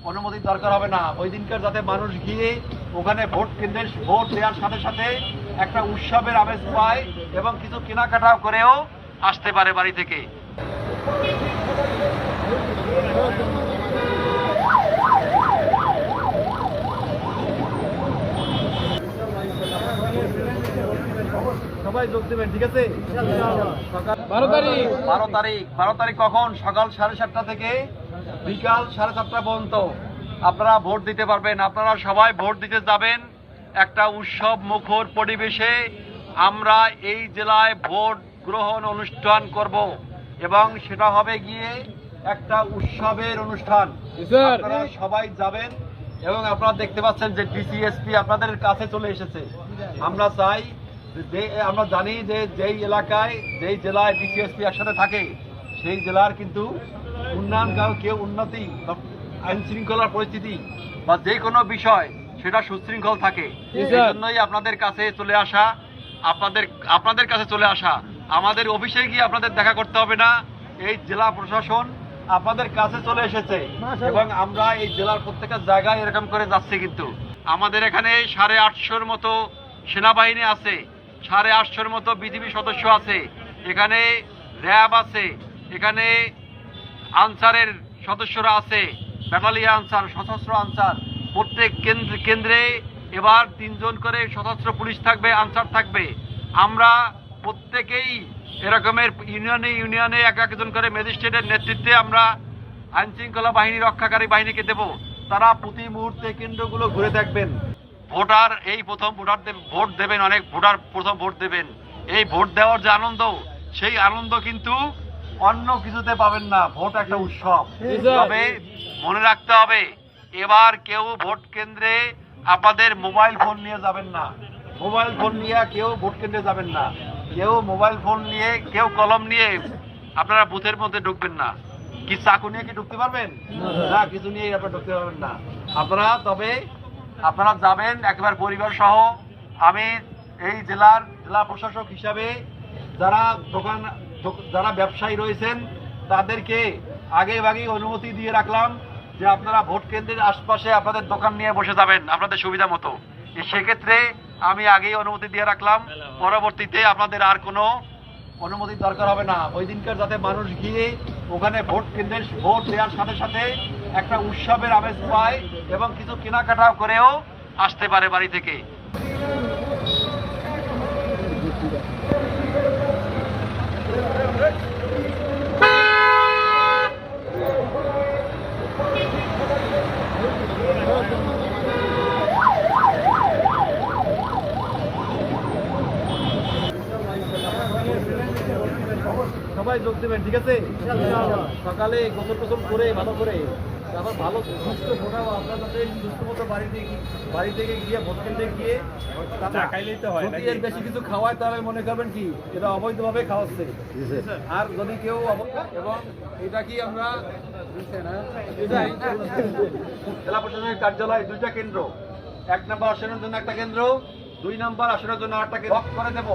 অনুমতির দরকার হবে না। ওই দিনকার যাতে মানুষ গিয়ে ওখানে ভোট কেন্দ্রে ভোট দেওয়ার সাথে সাথে একটা উৎসবের আমেজ পায় এবং কিছু কেনাকাটাও করেও আসতে পারে বাড়ি থেকে। সবাই যোগ দেবেন, ঠিক আছে? সকাল 12 তারিখ কখন? সকাল 7:30 থেকে বিকাল 7:30 পর্যন্ত আপনারা ভোট দিতে পারবেন। আপনারা সবাই ভোট দিতে যাবেন একটা উৎসব মুখর পরিবেশে। আমরা এই জেলায় ভোট গ্রহণ অনুষ্ঠান করব এবং সেটা হবে গিয়ে একটা উৎসবের অনুষ্ঠান। আপনারা সবাই যাবেন এবং আপনারা দেখতে পাচ্ছেন যে ডিসিএসপি আপনাদের কাছে চলে এসেছে। আমরা চাই যে, আমরা জানি যে যেই এলাকায় যেই জেলায় ডিসিএসপি একসাথে থাকে সেই জেলার কিন্তু উন্নয়ন কেউ উন্নতি বা আইন শৃঙ্খলার পরিস্থিতি বা যে কোনো বিষয় সেটা সুশৃঙ্খল থাকে। এই জন্যই আপনাদের কাছে চলে আসা, আপনাদের কাছে চলে আসা। আমাদের অফিসে গিয়ে আপনাদের দেখা করতে হবে না, এই জেলা প্রশাসন আপনাদের কাছে চলে এসেছে এবং আমরা এই জেলার প্রত্যেকটা জায়গায় এরকম করে যাচ্ছি। কিন্তু আমাদের এখানে 850-র মতো সেনাবাহিনী আছে, 850-র মতো বিজিবি সদস্য আছে, এখানে র্যাব আছে, এখানে আনসারের সদস্যরা আছে, ব্যাটালিয়ন আনসার, সশস্ত্র আনসার। প্রত্যেক কেন্দ্রে এবার 3 জন করে সশস্ত্র পুলিশ থাকবে, আনসার থাকবে। আমরা প্রত্যেকেই এরকমের ইউনিয়নে একজন করে ম্যাজিস্ট্রেটের নেতৃত্বে আমরা আইন শৃঙ্খলা বাহিনী রক্ষাকারী বাহিনীকে দেব। তারা প্রতি মুহূর্তে কেন্দ্রগুলো ঘুরে দেখবেন। ভোটার এই প্রথম ভোট দেবেন, অনেক ভোটার প্রথম ভোট দেবেন। এই ভোট দেওয়ার যে আনন্দ, সেই আনন্দ কিন্তু অন্য কিছুতে পাবেন না। ভোট একটা উৎসব। তবে মনে রাখতে হবে, এবার কেউ ভোট কেন্দ্রে আপনাদের মোবাইল ফোন নিয়ে যাবেন না। মোবাইল ফোন নিয়ে কেউ ভোট কেন্দ্রে যাবেন না। কেউ মোবাইল ফোন নিয়ে, কেউ কলম নিয়ে আপনারা বুথের মধ্যে ঢুকবেন না। কি চাকু নিয়ে কি ঢুকতে পারবেন? না, কিছু নিয়ে আপনারা ঢুকতে পারবেন না। আপনারা যাবেন একেবারে পরিবার সহ। আমি এই জেলা প্রশাসক হিসাবে যারা ব্যবসায়ী রয়েছেন তাদেরকে আগেভাগেই অনুমতি দিয়ে রাখলাম যে আপনারা ভোট কেন্দ্রের আশপাশে আপনাদের দোকান নিয়ে বসে যাবেন আপনাদের সুবিধা মতো। সেক্ষেত্রে আমি আগেই অনুমতি দিয়ে রাখলাম, পরবর্তীতে আপনাদের আর কোনো অনুমতির দরকার হবে না। ওই দিনকার যাতে মানুষ গিয়ে ওখানে ভোট কেন্দ্রে ভোট দেওয়ার সাথে সাথে একটা উৎসবের আমেজ পায় এবং কিছু কেনাকাটাও করেও আসতে পারে বাড়ি থেকে। সবাই যোগ দেবেন, ঠিক আছে? সকালে গোসল করে ভালো করে আবার ভালো সুস্থ ফোটাও আপনার যাতে সুস্থ মতো বাড়ি থেকে গিয়ে ভোট কেন্দ্রে গিয়ে যদি বেশি কিছু খাওয়ায় তাহলে মনে করবেন কি এটা অবৈধভাবে খাওয়াচ্ছে। আর যদি কেউ এবং এটা কি আমরা জেলা প্রশাসনের কার্যালয় 2টা কেন্দ্র, 1 নম্বর আসনের জন্য একটা কেন্দ্র, 2 নম্বর আসনের জন্য আরেকটা কেন্দ্র করে দেব।